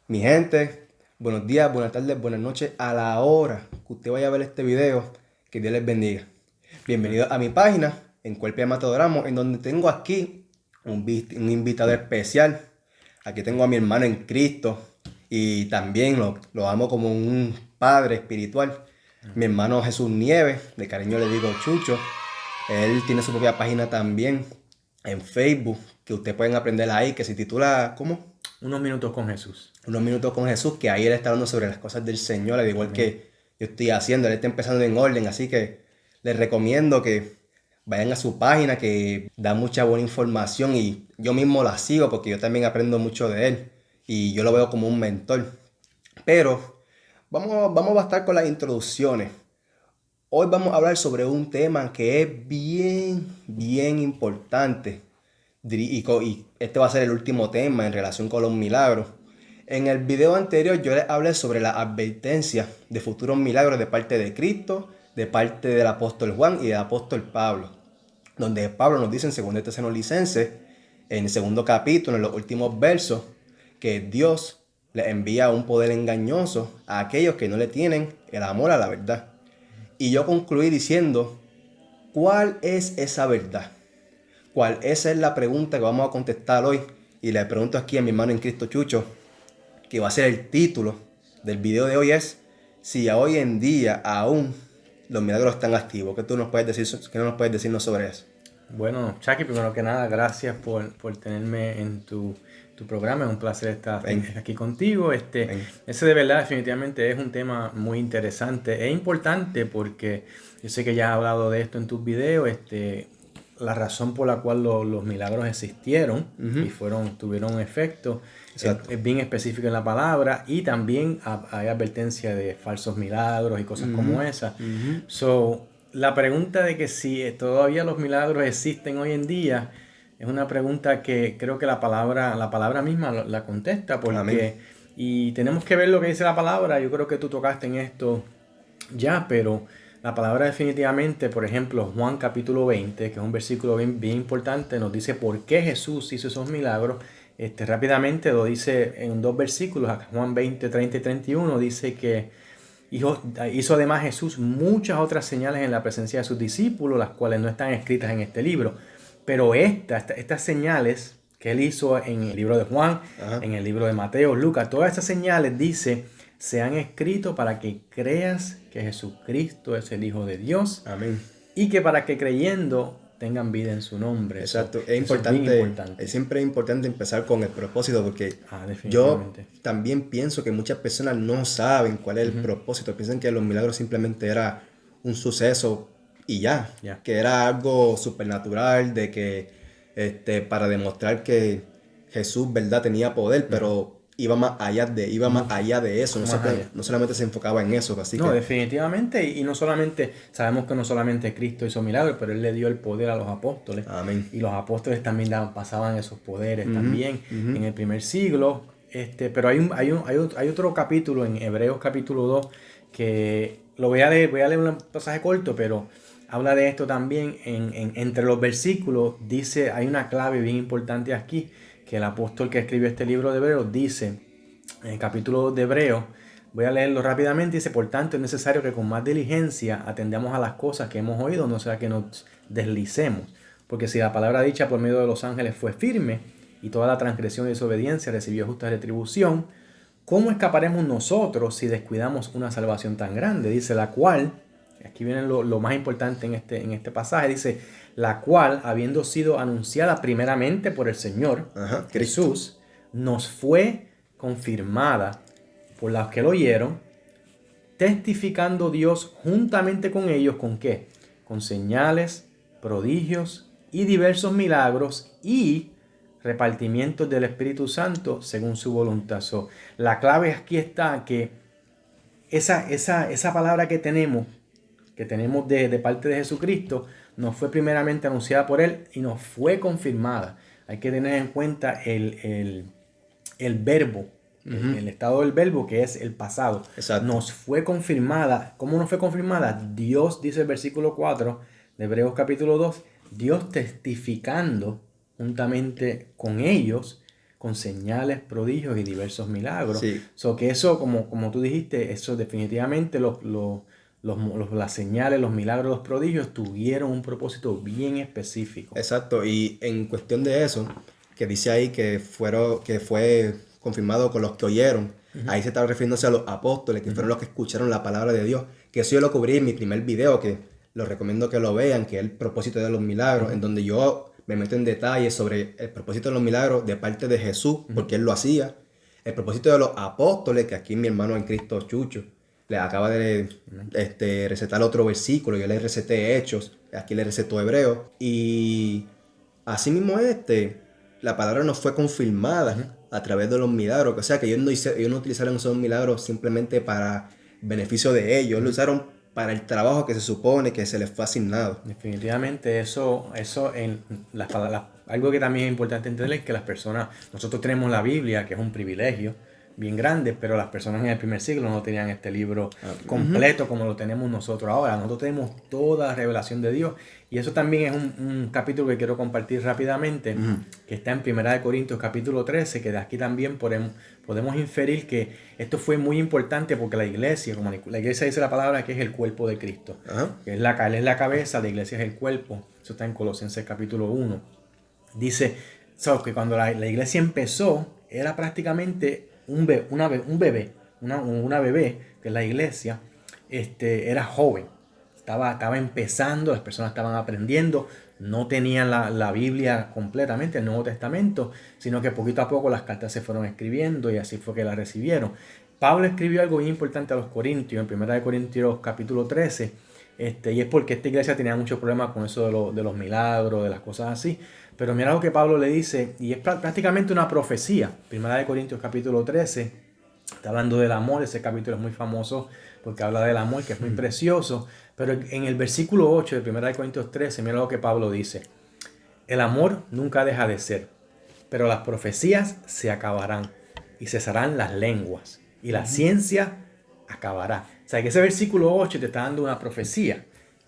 Mi gente, buenos días, buenas tardes, buenas noches. A la hora que usted vaya a ver este video, que Dios les bendiga. Bienvenido a mi página, en Cuerpo y Alma Te Adoramos, en donde tengo aquí un invitado especial. Aquí tengo a mi hermano en Cristo y también lo amo como un padre espiritual. Mi hermano Jesús Nieves, de cariño le digo Chucho. Él tiene su propia página también en Facebook, que ustedes pueden aprender ahí, que se titula, ¿cómo? Unos minutos con Jesús. Unos minutos con Jesús, que ahí él está hablando sobre las cosas del Señor, al igual Amén. que yo estoy haciendo. Él está empezando en orden, así que les recomiendo que vayan a su página, que da mucha buena información y yo mismo la sigo porque yo también aprendo mucho de él y yo lo veo como un mentor. Pero vamos a estar con las introducciones. Hoy vamos a hablar sobre un tema que es bien importante. Y este va a ser el último tema en relación con los milagros. En el video anterior yo les hablé sobre la advertencia de futuros milagros de parte de Cristo, de parte del apóstol Juan y del apóstol Pablo. Donde Pablo nos dice en 2 Tesalonicenses, en el segundo capítulo, en los últimos versos, que Dios le envía un poder engañoso a aquellos que no le tienen el amor a la verdad. Y yo concluí diciendo, ¿cuál es esa verdad? ¿Cuál? Esa es la pregunta que vamos a contestar hoy. Y le pregunto aquí a mi hermano en Cristo Chucho, que va a ser el título del video de hoy, es si hoy en día aún los milagros están activos. ¿Qué tú nos puedes decir, qué nos puedes decirnos sobre eso? Bueno, Chucky, primero que nada, gracias por tenerme en tu programa. Es un placer estar Ven, aquí contigo. ven. Ese de verdad definitivamente es un tema muy interesante. Es importante porque yo sé que ya has hablado de esto en tus videos. La razón por la cual los milagros existieron y tuvieron efecto Exacto. es bien específico en la palabra, y también hay advertencia de falsos milagros y cosas como esa. So, la pregunta de que si todavía los milagros existen hoy en día es una pregunta que creo que la palabra misma la contesta, Amén. y tenemos que ver lo que dice la palabra. Yo creo que tú tocaste en esto ya, pero la palabra definitivamente, por ejemplo, Juan capítulo 20, que es un versículo bien importante, nos dice por qué Jesús hizo esos milagros. Rápidamente lo dice en dos versículos. Juan 20, 30 y 31 dice que hizo además Jesús muchas otras señales en la presencia de sus discípulos, las cuales no están escritas en este libro. Pero estas señales que él hizo en el libro de Juan, Ajá. en el libro de Mateo, Lucas, todas estas señales, dice, se han escrito para que creas que Jesucristo es el Hijo de Dios, Amén. y que para que creyendo tengan vida en su nombre. Exacto, es Eso es bien importante, es importante. siempre importante empezar con el propósito porque yo Definitivamente. también pienso que muchas personas no saben cuál es el propósito, piensan que los milagros simplemente era un suceso y ya, Ya. que era algo supernatural, de que para demostrar que Jesús, verdad, tenía poder, pero iba más allá de eso, Más allá. no solamente se enfocaba en eso, así No, que, definitivamente, y no solamente, sabemos que no solamente Cristo hizo milagros, pero Él le dio el poder a los apóstoles, amén. y los apóstoles también pasaban esos poderes Ujú, también ujú. en el primer siglo. Pero hay otro capítulo en Hebreos capítulo 2 que lo voy a leer un pasaje corto, pero habla de esto también entre los versículos. Dice, hay una clave bien importante aquí, que el apóstol que escribió este libro de Hebreos dice, en el capítulo 2 de Hebreos, voy a leerlo rápidamente. Dice, por tanto, es necesario que con más diligencia atendamos a las cosas que hemos oído, no sea que nos deslicemos. Porque si la palabra dicha por medio de los ángeles fue firme, y toda la transgresión y desobediencia recibió justa retribución, ¿cómo escaparemos nosotros si descuidamos una salvación tan grande? Dice, la cual, aquí viene lo más importante en este pasaje, dice, la cual, habiendo sido anunciada primeramente por el Señor Ajá, Cristo. Jesús, nos fue confirmada por los que lo oyeron, testificando Dios juntamente con ellos, ¿con qué? Con señales, prodigios y diversos milagros y repartimientos del Espíritu Santo según su voluntad. La clave aquí está que esa palabra que tenemos de parte de Jesucristo, nos fue primeramente anunciada por Él y nos fue confirmada. Hay que tener en cuenta el verbo, el estado del verbo, que es el pasado. Exacto. Nos fue confirmada. ¿Cómo nos fue confirmada? Dios, dice el versículo 4 de Hebreos capítulo 2, Dios testificando juntamente con ellos, con señales, prodigios y diversos milagros. Sí. So que eso, como tú dijiste, eso definitivamente las señales, los milagros, los prodigios tuvieron un propósito bien específico. Exacto, y en cuestión de eso, que dice ahí que fue confirmado con los que oyeron, ahí se está refiriéndose a los apóstoles, que fueron los que escucharon la palabra de Dios, que eso yo lo cubrí en mi primer video, que lo recomiendo que lo vean, que es el propósito de los milagros, en donde yo me meto en detalles sobre el propósito de los milagros de parte de Jesús, porque él lo hacía, el propósito de los apóstoles, que aquí mi hermano en Cristo Chucho le acaba de recetar otro versículo, yo le receté Hechos, aquí le recetó Hebreo, y así mismo la palabra nos fue confirmada a través de los milagros, o sea que ellos no utilizaron esos milagros simplemente para beneficio de ellos, lo usaron para el trabajo que se supone que se les fue asignado. Definitivamente eso en algo que también es importante entender es que las personas, nosotros tenemos la Biblia, que es un privilegio bien grande, pero las personas en el primer siglo no tenían este libro completo como lo tenemos nosotros ahora. Nosotros tenemos toda la revelación de Dios, y eso también es un capítulo que quiero compartir rápidamente, que está en 1 Corintios capítulo 13, que de aquí también podemos inferir que esto fue muy importante porque la iglesia, como la iglesia dice la palabra, que es el cuerpo de Cristo, que él es la cabeza, la iglesia es el cuerpo. Eso está en Colosenses capítulo 1. Dice que cuando la iglesia empezó, era prácticamente una bebé, que es la iglesia, era joven, estaba empezando, las personas estaban aprendiendo, no tenían la Biblia completamente, el Nuevo Testamento, sino que poquito a poco las cartas se fueron escribiendo y así fue que las recibieron. Pablo escribió algo bien importante a los Corintios, en 1 Corintios capítulo 13, y es porque esta iglesia tenía muchos problemas con eso de los milagros, de las cosas así. Pero mira lo que Pablo le dice, y es prácticamente una profecía. 1 Corintios capítulo 13, está hablando del amor. Ese capítulo es muy famoso porque habla del amor, que es muy precioso. Pero en el versículo 8 de 1 Corintios 13, mira lo que Pablo dice. El amor nunca deja de ser, pero las profecías se acabarán y cesarán las lenguas y la ciencia acabará. O sea que ese versículo 8 te está dando una profecía.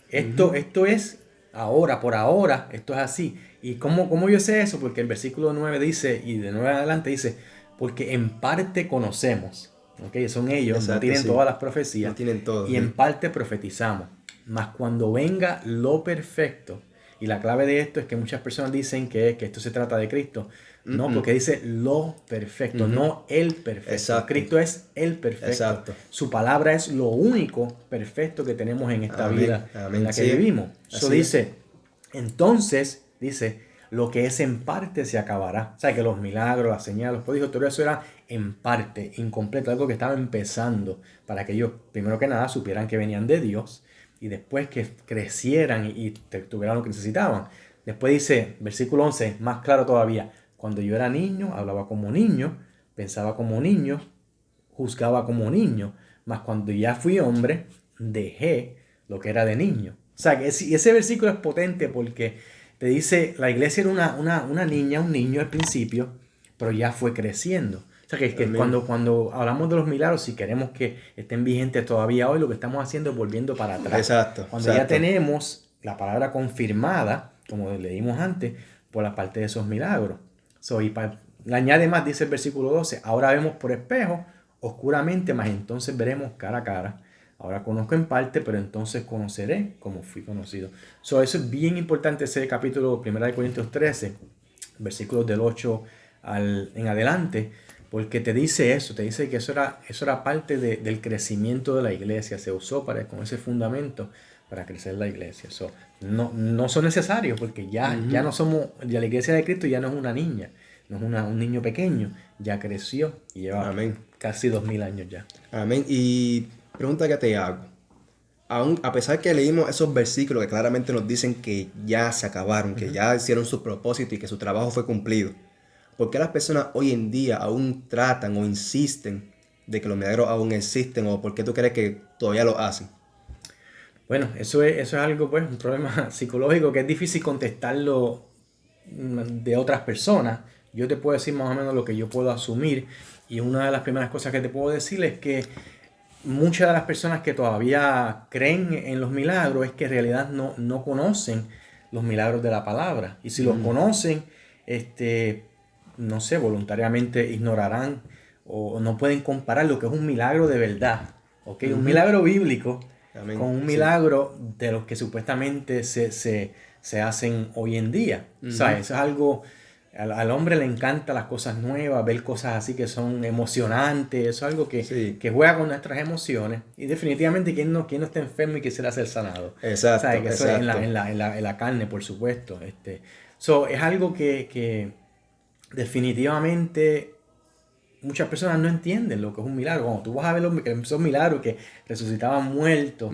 Esto es ahora, por ahora, esto es así. ¿Y cómo yo sé eso? Porque el versículo 9 dice, y de 9 adelante dice, porque en parte conocemos, ¿okay? Son ellos, exacto, no tienen sí, todas las profecías, no tienen todo, y en parte profetizamos. Mas cuando venga lo perfecto, y la clave de esto es que muchas personas dicen que esto se trata de Cristo. No, porque dice lo perfecto, no el perfecto. Exacto. Cristo es el perfecto. Exacto. Su palabra es lo único perfecto que tenemos en esta vida en la que vivimos. Eso dice, entonces, dice, lo que es en parte se acabará. O sea, que los milagros, las señales, los prodigios, todo eso era en parte, incompleto, algo que estaba empezando para que ellos, primero que nada, supieran que venían de Dios y después que crecieran y tuvieran lo que necesitaban. Después dice, versículo 11, más claro todavía, cuando yo era niño, hablaba como niño, pensaba como niño, juzgaba como niño, mas cuando ya fui hombre, dejé lo que era de niño. O sea, que ese versículo es potente porque te dice, la iglesia era una niña, un niño al principio, pero ya fue creciendo. O sea, que cuando hablamos de los milagros, si queremos que estén vigentes todavía hoy, lo que estamos haciendo es volviendo para atrás. Exacto. Cuando ya tenemos la palabra confirmada, como leímos antes, por la parte de esos milagros. Le añade más, dice el versículo 12, ahora vemos por espejo, oscuramente, mas entonces veremos cara a cara. Ahora conozco en parte, pero entonces conoceré como fui conocido. Eso es bien importante, ese capítulo 1 Corintios 13, versículos del 8 en adelante, porque te dice eso, te dice que eso era parte del crecimiento de la iglesia, se usó con ese fundamento para crecer la iglesia. No son necesarios, porque ya no somos, ya la iglesia de Cristo ya no es una niña, no es un niño pequeño, ya creció y lleva casi 2000 años ya. Amén. Y pregunta que te hago. A pesar que leímos esos versículos que claramente nos dicen que ya se acabaron, que ya hicieron su propósito y que su trabajo fue cumplido, ¿por qué las personas hoy en día aún tratan o insisten de que los milagros aún existen? ¿O por qué tú crees que todavía lo hacen? Bueno, eso es algo, pues, un problema psicológico que es difícil contestarlo de otras personas. Yo te puedo decir más o menos lo que yo puedo asumir, y una de las primeras cosas que te puedo decir es que muchas de las personas que todavía creen en los milagros es que en realidad no conocen los milagros de la palabra. Y si los conocen, no sé, voluntariamente ignorarán o no pueden comparar lo que es un milagro de verdad, ¿ok? Un milagro bíblico Amén. con un Sí. milagro de los que supuestamente se hacen hoy en día. O sea, eso es algo, al hombre le encanta las cosas nuevas, ver cosas así que son emocionantes, eso es algo Sí. que juega con nuestras emociones. Y definitivamente, ¿quién no está enfermo y quisiera ser sanado? Exacto, ¿Sabes? Que eso es exacto. en la carne, por supuesto. Es algo que definitivamente muchas personas no entienden lo que es un milagro. Cuando tú vas a ver esos milagros que resucitaban muertos,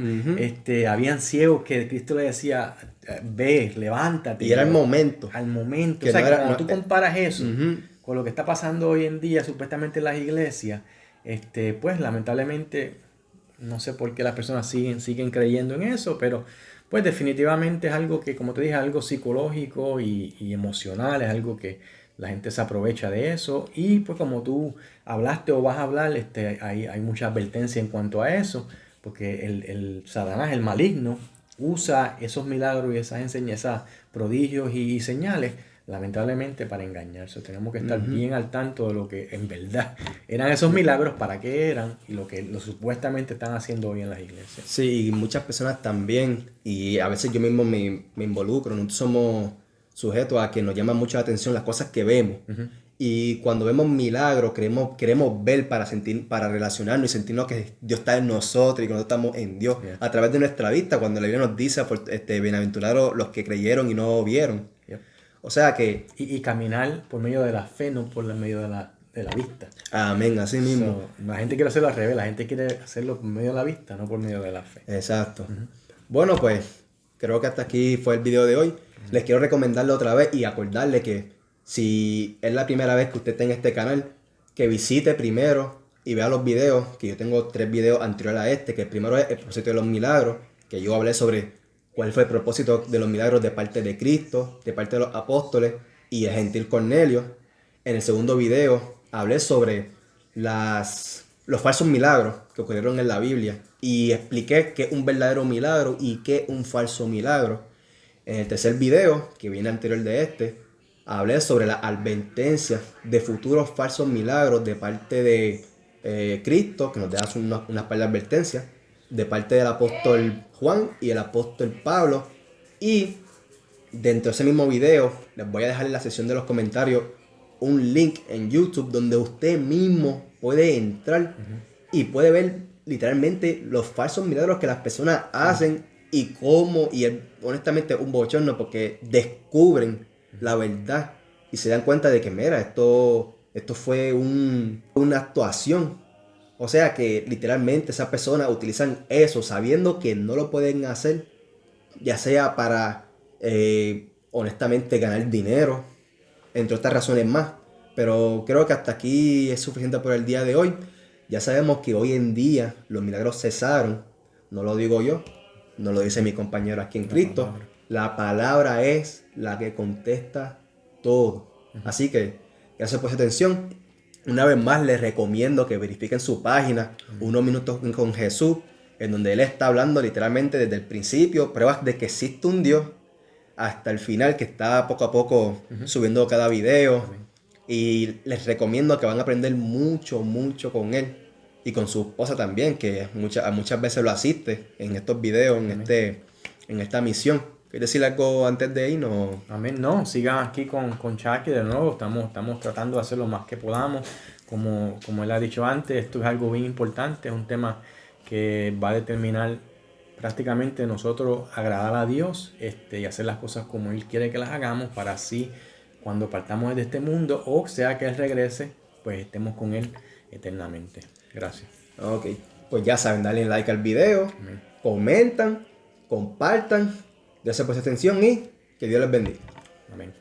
habían ciegos que Cristo le decía, ve, levántate. Y era el momento. Al momento. Que O sea, no que era, cuando no- tú comparas eso Ujú. con lo que está pasando hoy en día, supuestamente en las iglesias, pues lamentablemente, no sé por qué las personas siguen creyendo en eso, pero pues definitivamente es algo que, como te dije, algo psicológico y emocional, es algo que la gente se aprovecha de eso. Y pues como tú hablaste o vas a hablar, hay mucha advertencia en cuanto a eso, porque el Satanás, el maligno, usa esos milagros y esas enseñanzas, prodigios y señales, lamentablemente para engañarse. Tenemos que estar bien al tanto de lo que en verdad eran esos milagros, para qué eran y lo supuestamente están haciendo hoy en las iglesias. Sí, y muchas personas también, y a veces yo mismo me involucro, nosotros somos sujetos a que nos llama mucho la atención las cosas que vemos. Y cuando vemos milagros, queremos ver para sentir, para relacionarnos y sentirnos que Dios está en nosotros y que nosotros estamos en Dios Yeah. a través de nuestra vista, cuando la Biblia nos dice, bienaventurados los que creyeron y no vieron. Yep. O sea que, Y caminar por medio de la fe, no por medio de la vista. amén, así mismo. La gente quiere hacerlo al revés, la gente quiere hacerlo por medio de la vista, no por medio de la fe. Exacto. Bueno, pues creo que hasta aquí fue el video de hoy. Les quiero recomendarle otra vez y acordarle que si es la primera vez que usted está en este canal, que visite primero y vea los videos, que yo tengo 3 videos anteriores a este, que el primero es el propósito de los milagros, que yo hablé sobre cuál fue el propósito de los milagros de parte de Cristo, de parte de los apóstoles y el gentil Cornelio. En el segundo video hablé sobre los falsos milagros que ocurrieron en la Biblia y expliqué qué es un verdadero milagro y qué es un falso milagro. En el tercer video, que viene anterior de este, hablé sobre la advertencia de futuros falsos milagros de parte de Cristo, que nos da unas par de advertencias, de parte del apóstol Juan y el apóstol Pablo. Y dentro de ese mismo video, les voy a dejar en la sección de los comentarios un link en YouTube donde usted mismo puede entrar y puede ver literalmente los falsos milagros que las personas hacen y cómo, honestamente un bochorno porque descubren la verdad y se dan cuenta de que mira, esto fue una actuación. O sea que literalmente esas personas utilizan eso sabiendo que no lo pueden hacer, ya sea para honestamente ganar dinero, entre otras razones más. Pero creo que hasta aquí es suficiente por el día de hoy. Ya sabemos que hoy en día los milagros cesaron. No lo digo yo, no lo dice mi compañero aquí en Cristo. La palabra es la que contesta todo. Así que gracias por su atención. Una vez más les recomiendo que verifiquen su página, Unos Minutos con Jesús, en donde él está hablando literalmente desde el principio, pruebas de que existe un Dios, hasta el final, que está poco a poco subiendo cada video. Y les recomiendo que van a aprender mucho, mucho con él. Y con su esposa también, que muchas veces lo asiste en estos videos, en esta misión. ¿Quieres decir algo antes de irnos? Amén. No, sigan aquí con Chucky de nuevo. Estamos tratando de hacer lo más que podamos. Como él ha dicho antes, esto es algo bien importante. Es un tema que va a determinar prácticamente nosotros agradar a Dios y hacer las cosas como Él quiere que las hagamos, para así cuando partamos de este mundo o sea que Él regrese, pues estemos con Él eternamente. Gracias. Ok, pues ya saben, dale like al video, comentan, compartan. Gracias por su atención y que Dios les bendiga. Amén.